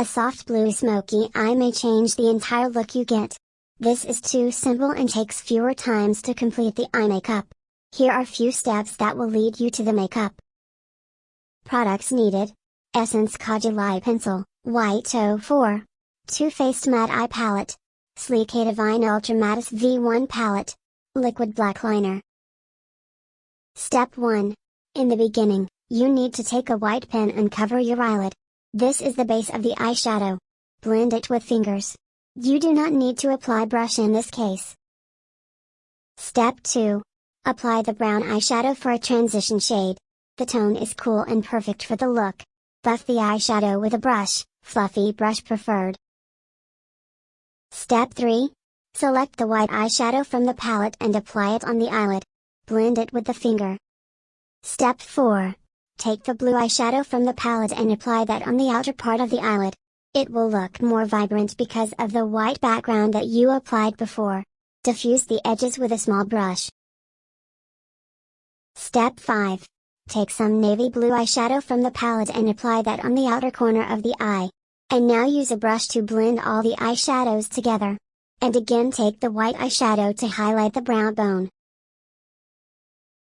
A soft blue smoky eye may change the entire look you get. This is too simple and takes fewer times to complete the eye makeup. Here are few steps that will lead you to the makeup. Products needed: Essence Kaji Eye Pencil, White 04. Too Faced Matte Eye Palette. Sleek Divine Ultra Matte V1 Palette. Liquid Black Liner. Step 1. In the beginning, you need to take a white pen and cover your eyelid. This is the base of the eyeshadow. Blend it with fingers. You do not need to apply brush in this case. Step 2. Apply the brown eyeshadow for a transition shade. The tone is cool and perfect for the look. Buff the eyeshadow with a brush, fluffy brush preferred. Step 3. Select the white eyeshadow from the palette and apply it on the eyelid. Blend it with the finger. Step 4. Take the blue eyeshadow from the palette and apply that on the outer part of the eyelid. It will look more vibrant because of the white background that you applied before. Diffuse the edges with a small brush. Step 5. Take some navy blue eyeshadow from the palette and apply that on the outer corner of the eye. And now use a brush to blend all the eyeshadows together. And again take the white eyeshadow to highlight the brow bone.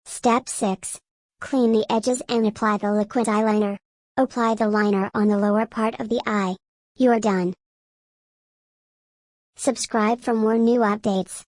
Step 6. Clean the edges and apply the liquid eyeliner. Apply the liner on the lower part of the eye. You are done. Subscribe for more new updates.